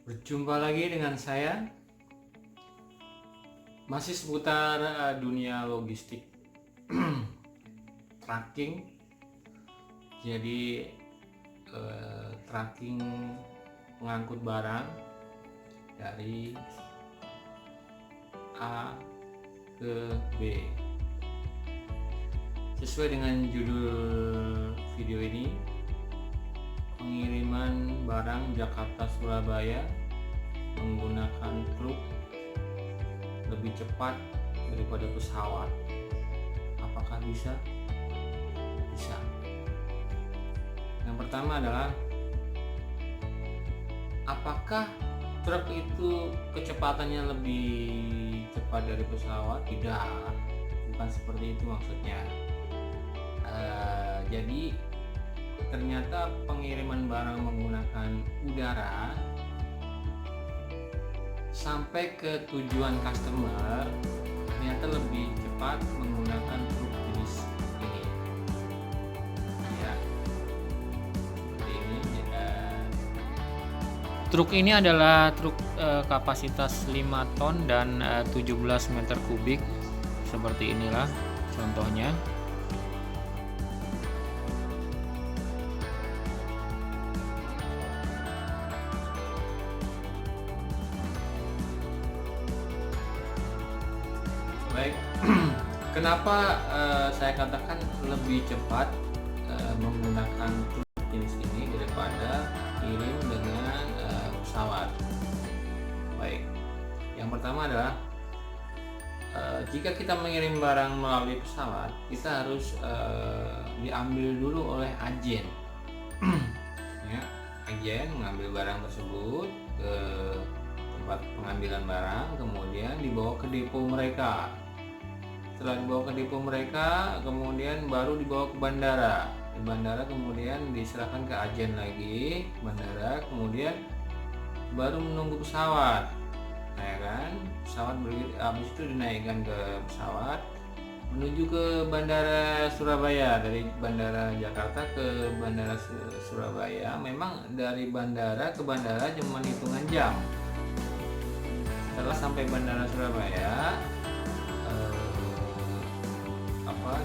Berjumpa lagi dengan saya, masih seputar dunia logistik tracking. Jadi tracking mengangkut barang dari A ke B. Sesuai dengan judul video ini, pengiriman barang Jakarta Surabaya menggunakan truk lebih cepat daripada pesawat. Apakah bisa? Bisa. Yang pertama adalah, apakah truk itu kecepatannya lebih cepat dari pesawat? Tidak, bukan seperti itu maksudnya. Jadi ternyata pengiriman barang menggunakan udara sampai ke tujuan customer ternyata lebih cepat menggunakan truk jenis ini. Ya, seperti ini. Truk ini adalah truk kapasitas 5 ton dan 17 meter kubik. Seperti inilah contohnya. Baik, kenapa saya katakan lebih cepat menggunakan truk jenis ini daripada kirim dengan pesawat? Baik, yang pertama adalah jika kita mengirim barang melalui pesawat, kita harus diambil dulu oleh agen. Ya, agen mengambil barang tersebut ke tempat pengambilan barang, kemudian dibawa ke depo mereka. Setelah dibawa ke depo mereka, kemudian baru dibawa ke bandara. Di bandara kemudian diserahkan ke agen lagi, bandara, kemudian baru menunggu pesawat. Nah, ya kan? Pesawat habis itu dinaikkan ke pesawat menuju ke bandara Surabaya. Dari bandara Jakarta ke bandara Surabaya, memang dari bandara ke bandara cuma hitungan jam. Setelah sampai bandara Surabaya,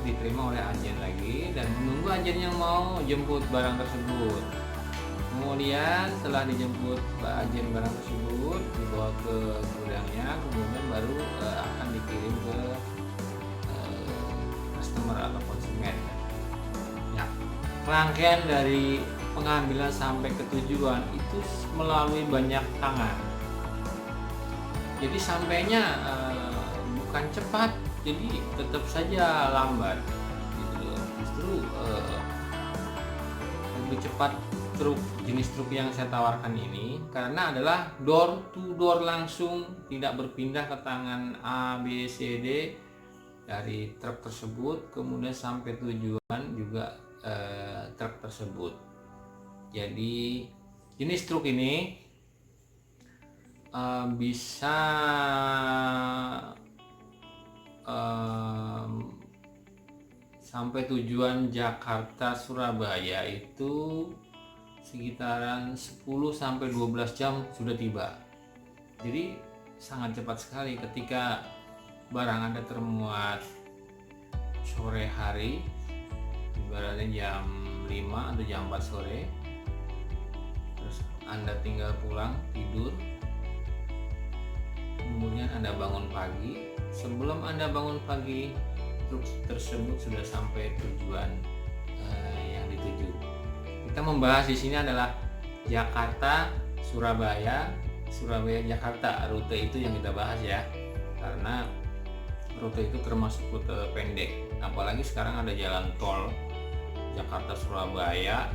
diterima oleh agen lagi dan menunggu agen yang mau jemput barang tersebut. Kemudian setelah dijemput agen barang tersebut, dibawa ke gudangnya, kemudian baru akan dikirim ke customer atau konsumen. Ya, rangkaian dari pengambilan sampai ke tujuan itu melalui banyak tangan. Jadi sampainya bukan cepat, jadi tetap saja lambat gitu. Justru lebih cepat jenis truk yang saya tawarkan ini karena adalah door to door, langsung, tidak berpindah ke tangan A, B, C, D dari truk tersebut, kemudian sampai tujuan juga truk tersebut. Jadi jenis truk ini bisa sampai tujuan Jakarta Surabaya itu sekitaran 10 sampai 12 jam sudah tiba. Jadi sangat cepat sekali. Ketika barang Anda termuat sore hari, ibaratnya jam 5 atau jam 4 sore, terus Anda tinggal pulang tidur, kemudian Anda bangun pagi. Sebelum Anda bangun pagi, truk tersebut sudah sampai tujuan yang dituju. Kita membahas di sini adalah Jakarta Surabaya, Surabaya Jakarta. Rute itu yang kita bahas ya, karena rute itu termasuk rute pendek. Apalagi sekarang ada jalan tol Jakarta Surabaya,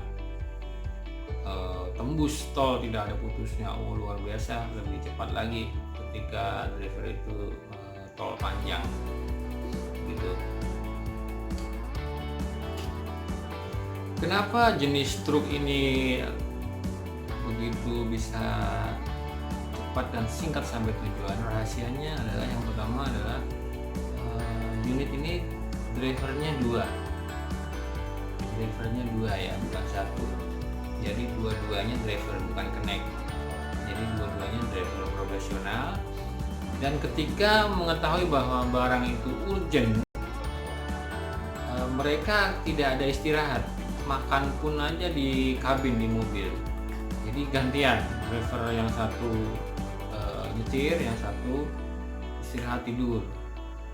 tembus tol tidak ada putusnya. Luar biasa, lebih cepat lagi ketika driver itu tol panjang gitu. Kenapa jenis truk ini begitu bisa cepat dan singkat sampai tujuan? Rahasianya adalah, yang pertama adalah unit ini drivernya dua ya, bukan satu. Jadi dua-duanya driver, bukan connect. Jadi dua-duanya profesional. Dan ketika mengetahui bahwa barang itu urgent, mereka tidak ada istirahat, makan pun aja di kabin di mobil. Jadi gantian, driver yang satu nyetir, yang satu istirahat tidur.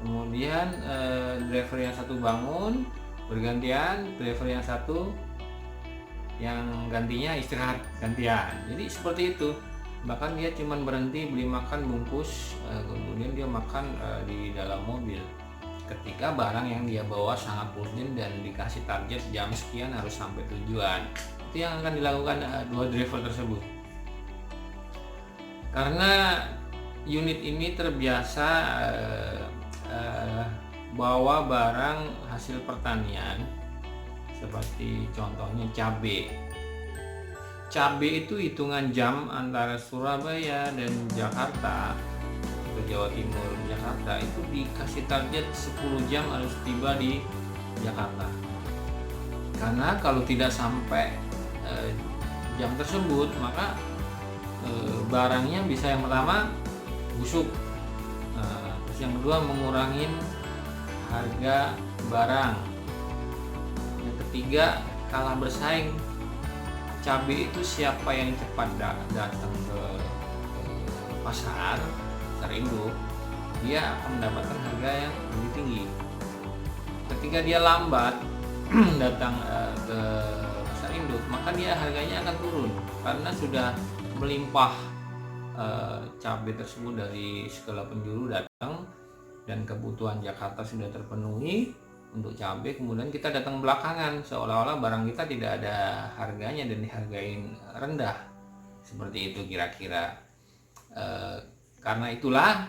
Kemudian driver yang satu bangun, bergantian, driver yang satu yang gantinya istirahat gantian. Jadi seperti itu. Bahkan dia cuman berhenti beli makan bungkus, kemudian dia makan di dalam mobil. Ketika barang yang dia bawa sangat urgent dan dikasih target jam sekian harus sampai tujuan, itu yang akan dilakukan dua driver tersebut. Karena unit ini terbiasa bawa barang hasil pertanian, seperti contohnya cabai. Cabai itu hitungan jam antara Surabaya dan Jakarta ke Jawa Timur, Jakarta itu dikasih target 10 jam harus tiba di Jakarta. Karena kalau tidak sampai jam tersebut, maka barangnya bisa yang pertama busuk, terus yang kedua mengurangi harga barang, yang ketiga kalah bersaing. Cabai itu siapa yang cepat datang ke pasar induk, dia akan mendapatkan harga yang lebih tinggi. Ketika dia lambat datang ke pasar induk, maka dia harganya akan turun karena sudah melimpah cabai tersebut dari segala penjuru datang, dan kebutuhan Jakarta sudah terpenuhi untuk cabai. Kemudian kita datang belakangan, seolah-olah barang kita tidak ada harganya dan dihargain rendah. Seperti itu kira-kira. Karena itulah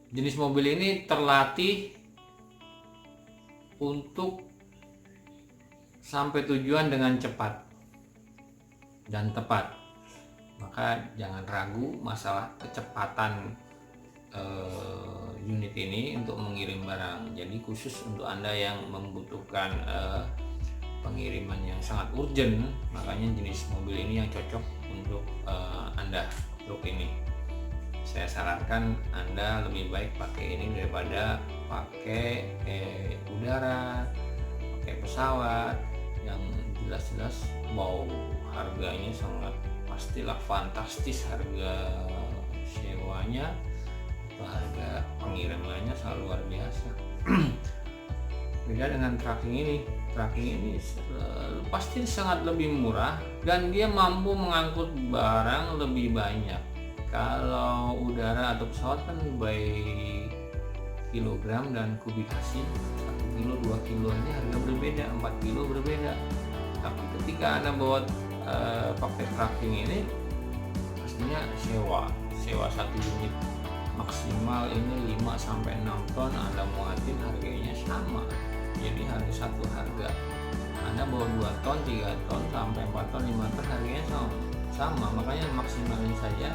jenis mobil ini terlatih untuk sampai tujuan dengan cepat dan tepat. Maka jangan ragu masalah kecepatan unit ini untuk mengirim barang. Jadi khusus untuk Anda yang membutuhkan pengiriman yang sangat urgent, makanya jenis mobil ini yang cocok untuk Anda, truk ini. Saya sarankan Anda lebih baik pakai ini daripada pakai udara, pakai pesawat yang jelas-jelas harganya sangat pastilah fantastis, harga sewanya, harga pengirimannya sangat luar biasa. Beda dengan tracking ini pasti sangat lebih murah dan dia mampu mengangkut barang lebih banyak. Kalau udara atau pesawat kan by kilogram dan kubikasi, 1 kilo 2 kilo ini harga berbeda, 4 kilo berbeda. Tapi ketika Anda bawa pakai tracking ini, pastinya sewa 1 unit maksimal ini 5-6 ton, Anda muatin harganya sama. Jadi harga satu harga. Anda bawa 2 ton, 3 ton, sampai 4 ton, 5 ton harganya sama. Makanya maksimalnya saja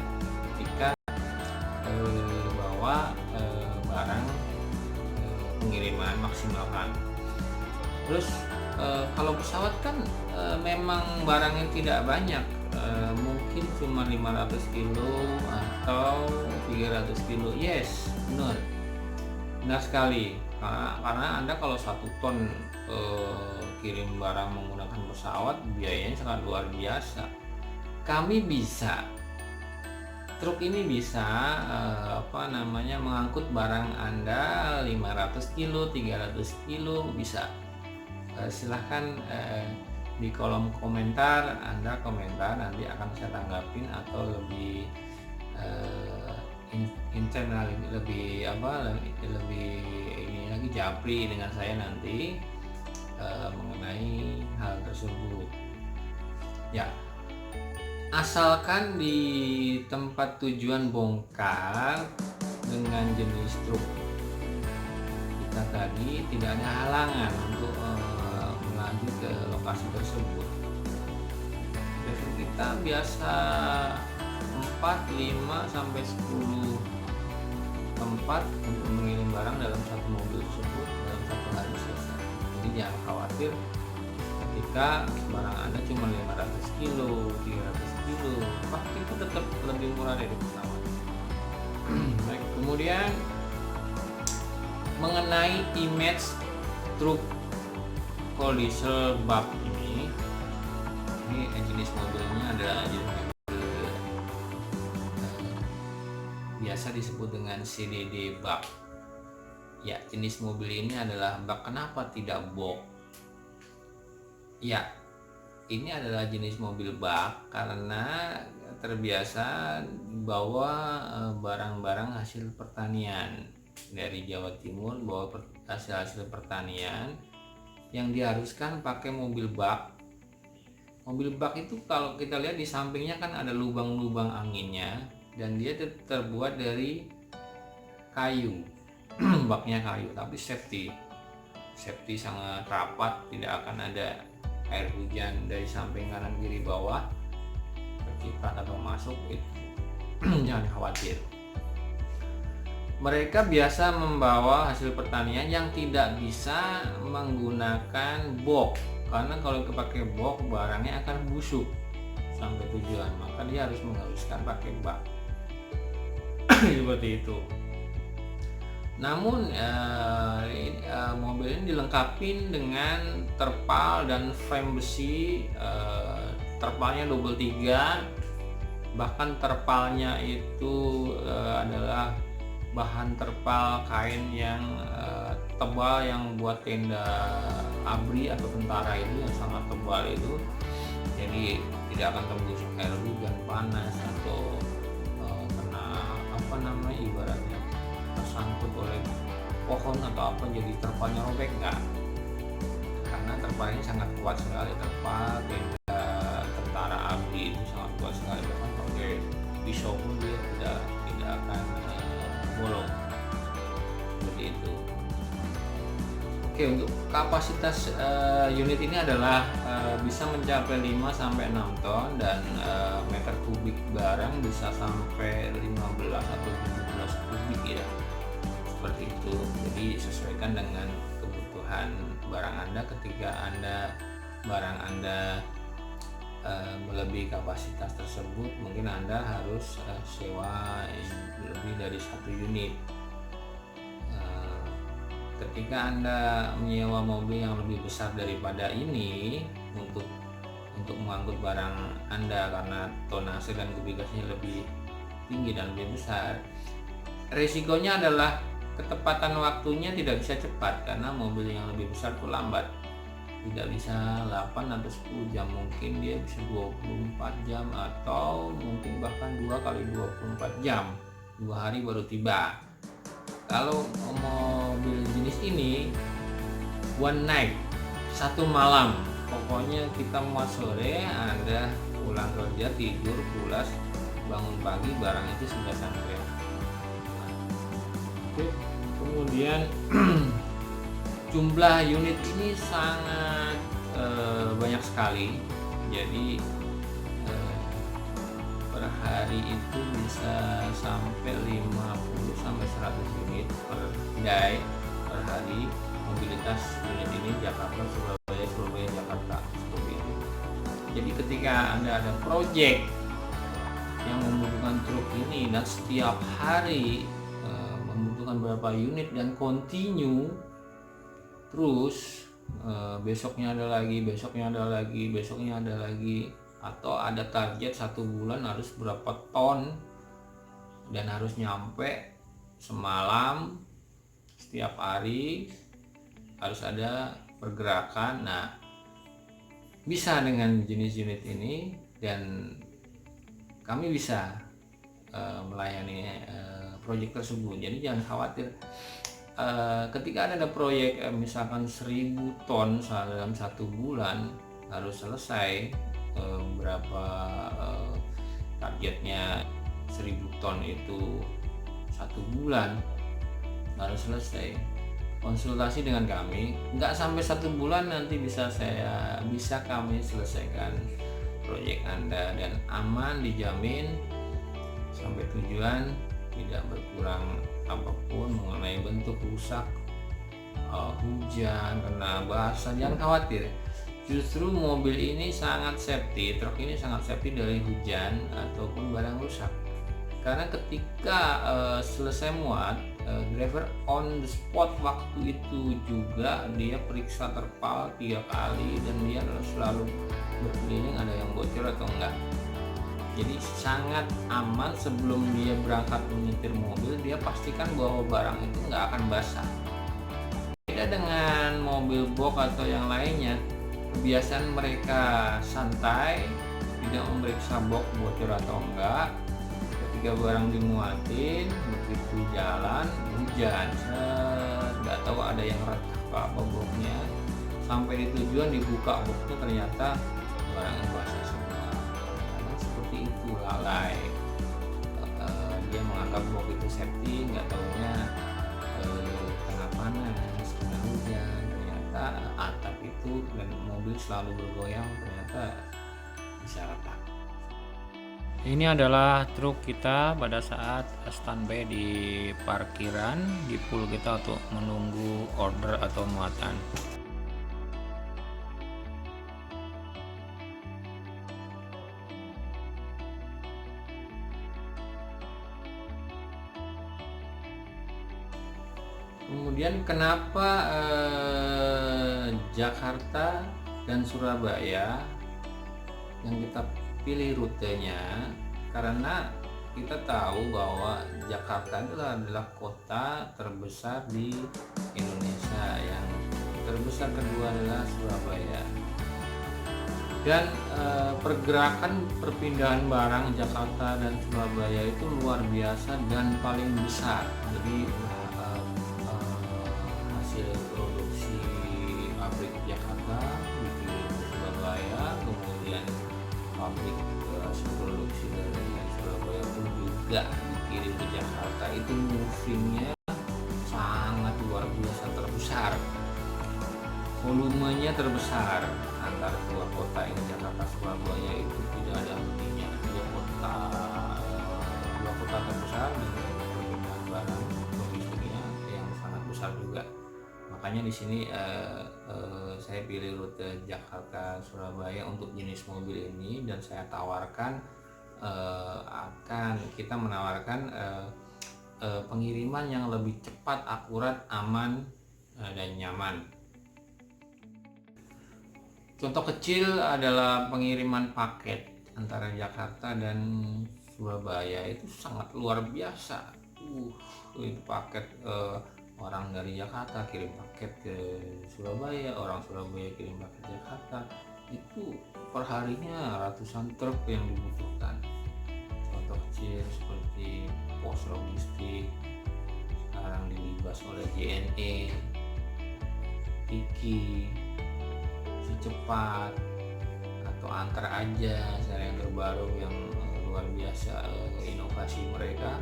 ketika bawa barang pengiriman maksimalkan. Terus kalau pesawat kan memang barangnya tidak banyak, mungkin cuma 500 kilo atau 300 kilo. Yes, benar sekali. Karena Anda kalau 1 ton kirim barang menggunakan pesawat, biayanya sangat luar biasa. Truk ini bisa mengangkut barang Anda 500 kilo, 300 kilo bisa. Silahkan di kolom komentar Anda komentar, nanti akan saya tanggapin atau lebih internal, lebih ini lagi japri dengan saya nanti mengenai hal tersebut. Ya, asalkan di tempat tujuan bongkar dengan jenis truk kita tadi tidak ada halangan untuk melaju ke lokasi tersebut. Driver kita biasa 4, 5 sampai 10 tempat untuk mengirim barang dalam satu mobil tersebut dalam satu hari selesai. Jadi jangan khawatir ketika barang Anda cuma 500 kilo, 300 kilo, pasti itu tetap lebih murah dari pesawat. Baik, kemudian mengenai image truk collision bug ini jenis mobilnya adalah jenis mobil biasa disebut dengan CDD bug. Ya, jenis mobil ini adalah bug. Kenapa tidak box? Ya, ini adalah jenis mobil bug karena terbiasa bawa barang-barang hasil pertanian dari Jawa Timur, bawa hasil pertanian yang diharuskan pakai mobil bak. Mobil bak itu kalau kita lihat di sampingnya kan ada lubang-lubang anginnya, dan dia terbuat dari kayu. Baknya kayu, tapi safety sangat rapat, tidak akan ada air hujan dari samping kanan kiri bawah terciprat atau masuk, itu jangan khawatir. Mereka biasa membawa hasil pertanian yang tidak bisa menggunakan box, karena kalau pakai box barangnya akan busuk sampai tujuan, maka dia harus mengharuskan pakai bak. Seperti itu. Namun mobil ini dilengkapi dengan terpal dan frame besi. Terpalnya double 3, bahkan terpalnya itu adalah bahan terpal kain yang tebal, yang buat tenda ABRI atau tentara itu, yang sangat tebal itu, jadi tidak akan tembus air hujan, panas, atau kena ibaratnya tersangkut oleh pohon atau apa, jadi terpalnya robek, enggak, karena terpalnya sangat kuat sekali. Terpal tenda tentara ABRI itu sangat kuat sekali, bahkan pakai pisau pun dia tidak akan bolong, seperti itu. Oke, untuk kapasitas unit ini adalah bisa mencapai 5-6 ton, dan meter kubik barang bisa sampai 15 atau 17 kubik ya, seperti itu. Jadi sesuaikan dengan kebutuhan barang Anda. Ketika barang Anda melebihi kapasitas tersebut, mungkin Anda harus sewa lebih dari 1 unit. Ketika Anda menyewa mobil yang lebih besar daripada ini untuk mengangkut barang Anda, karena tonase dan kubikasinya lebih tinggi dan lebih besar, resikonya adalah ketepatan waktunya tidak bisa cepat, karena mobil yang lebih besar itu lambat, tidak bisa 8 atau 10 jam, mungkin dia bisa 24 jam atau mungkin bahkan 2 kali 24 jam, 2 hari baru tiba. Kalau mobil jenis ini one night, 1 malam, pokoknya kita mau sore Anda pulang kerja, tidur pulas, bangun pagi barang itu sudah sampai. Oke, kemudian jumlah unit ini sangat banyak sekali, jadi per hari itu bisa sampai 50 sampai 100 unit per day per hari. Mobilitas unit ini Jakarta, Surabaya, Jakarta, seperti itu. Jadi ketika Anda ada project yang membutuhkan truk ini dan setiap hari membutuhkan berapa unit dan continue terus, besoknya ada lagi, besoknya ada lagi, atau ada target 1 bulan harus berapa ton dan harus nyampe semalam, setiap hari harus ada pergerakan. Nah, bisa dengan jenis unit ini, dan kami bisa melayani proyek tersebut. Jadi jangan khawatir ketika ada proyek misalkan 1000 ton dalam 1 bulan harus selesai, berapa targetnya 1000 ton itu 1 bulan harus selesai. Konsultasi dengan kami, nggak sampai 1 bulan nanti bisa kami selesaikan proyek Anda, dan aman, dijamin sampai tujuan, tidak berkurang apapun mengenai bentuk rusak, hujan, kena basah. Jangan khawatir, justru mobil ini sangat safety, truk ini sangat safety dari hujan ataupun barang rusak, karena ketika selesai muat, driver on the spot waktu itu juga dia periksa terpal 3 kali dan dia selalu berkeliling ada yang bocor atau enggak. Jadi sangat aman sebelum dia berangkat menyetir mobil, dia pastikan bahwa barang itu nggak akan basah. Beda dengan mobil box atau yang lainnya, kebiasaan mereka santai, tidak memeriksa box bocor atau enggak. Ketika barang dimuatin, begitu jalan hujan, nggak tahu ada yang retak apa boxnya, sampai di tujuan dibuka boxnya ternyata barang basah semua. Karena seperti itu, lalai. Dia menganggap box itu safety, nggak taunya kena panas, kena hujan, ternyata atap itu dan mobil selalu bergoyang, ternyata bisa retak. Ini adalah truk kita pada saat standby di parkiran di pool kita untuk menunggu order atau muatan. Kemudian kenapa Jakarta dan Surabaya yang kita pilih rutenya? Karena kita tahu bahwa Jakarta adalah kota terbesar di Indonesia, yang terbesar kedua adalah Surabaya. Dan pergerakan perpindahan barang Jakarta dan Surabaya itu luar biasa dan paling besar. Jadi hasil produksi pabrik Jakarta dikirim ke Surabaya, kemudian pabrik hasil produksi dari Surabaya pun juga dikirim ke Jakarta. Itu movingnya sangat luar biasa, terbesar, volumenya terbesar antara dua kota ini, Jakarta Surabaya, itu tidak ada hentinya. Dua kota terbesar dengan perpindahan barang logistiknya yang sangat besar juga. Makanya di sini saya pilih rute Jakarta Surabaya untuk jenis mobil ini, dan saya tawarkan kita menawarkan pengiriman yang lebih cepat, akurat, aman, dan nyaman. Contoh kecil adalah pengiriman paket antara Jakarta dan Surabaya, itu sangat luar biasa. Itu paket orang dari Jakarta kirim paket ke Surabaya, orang Surabaya kirim paket ke Jakarta, itu perharinya ratusan truk yang dibutuhkan. Contoh kecil seperti pos logistik sekarang dilibas oleh JNE, Tiki, Si Cepat, atau Antar Aja, cara yang terbaru yang luar biasa inovasi mereka.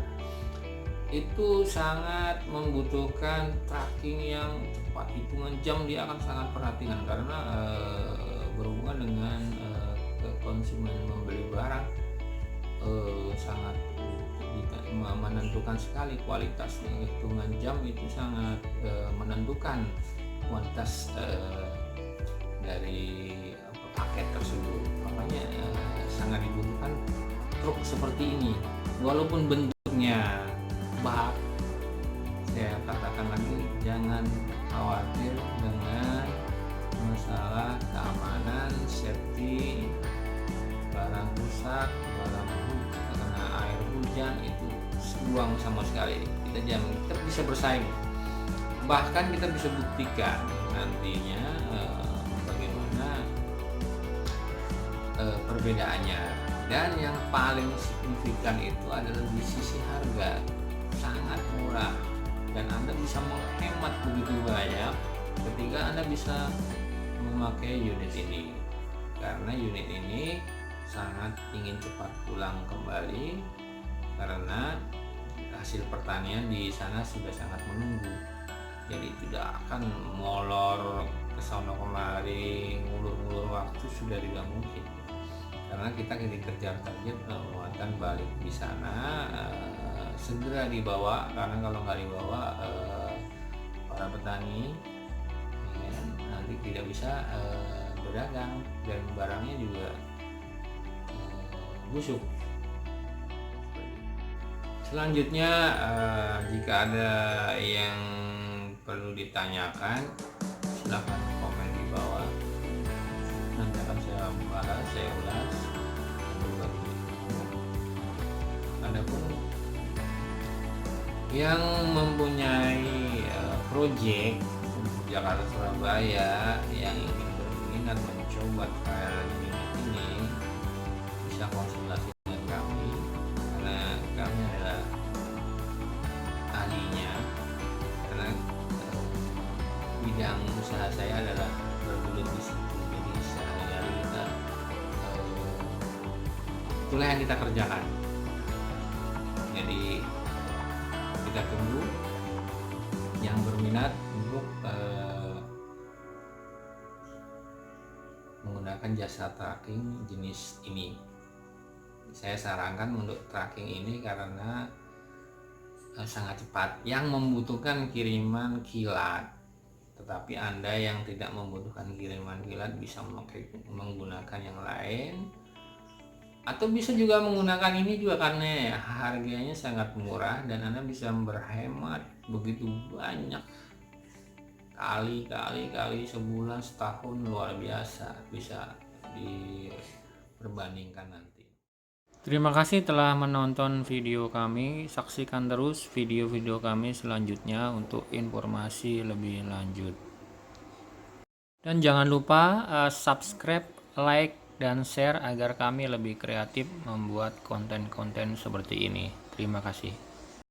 Itu sangat membutuhkan tracking yang cepat, hitungan jam dia akan sangat perhatikan, karena berhubungan dengan konsumen membeli barang, sangat menentukan sekali kualitasnya. Hitungan jam itu sangat menentukan kualitas dari paket tersebut. Makanya sangat dibutuhkan truk seperti ini, walaupun bentuknya bak. Saya katakan lagi, jangan khawatir dengan masalah keamanan, safety, barang rusak, barang karena air hujan itu buang sama sekali. Kita bisa bersaing, bahkan kita bisa buktikan nantinya bagaimana perbedaannya. Dan yang paling signifikan itu adalah di sisi harga, sangat murah, dan Anda bisa menghemat begitu banyak ketika Anda bisa memakai unit ini, karena unit ini sangat ingin cepat pulang kembali karena hasil pertanian di sana sudah sangat menunggu. Jadi tidak akan molor ke sana kemari, ngulur-ngulur waktu, sudah tidak mungkin, karena kita dikejar target muatan balik di sana segera dibawa. Karena kalau nggak dibawa, para petani ya, nanti tidak bisa berdagang dan barangnya juga busuk. Selanjutnya jika ada yang perlu ditanyakan silahkan komen di bawah, nanti akan saya bahas, saya ulas. Adapun yang mempunyai project untuk Jakarta Surabaya yang ingin berminat mencoba trial unit ini, bisa konsultasi dengan kami karena kami adalah ahlinya, karena bidang usaha saya adalah bergelut di situ. Jadi sehari-hari itulah yang kita kerjakan. Jadi kita tunggu yang berminat untuk menggunakan jasa tracking jenis ini. Saya sarankan untuk tracking ini karena sangat cepat, yang membutuhkan kiriman kilat. Tetapi Anda yang tidak membutuhkan kiriman kilat bisa menggunakan yang lain, atau bisa juga menggunakan ini juga karena harganya sangat murah dan Anda bisa berhemat begitu banyak kali sebulan, setahun, luar biasa, bisa diperbandingkan nanti. Terima kasih telah menonton video kami. Saksikan terus video-video kami selanjutnya untuk informasi lebih lanjut. Dan jangan lupa subscribe, like, dan share agar kami lebih kreatif membuat konten-konten seperti ini. Terima kasih.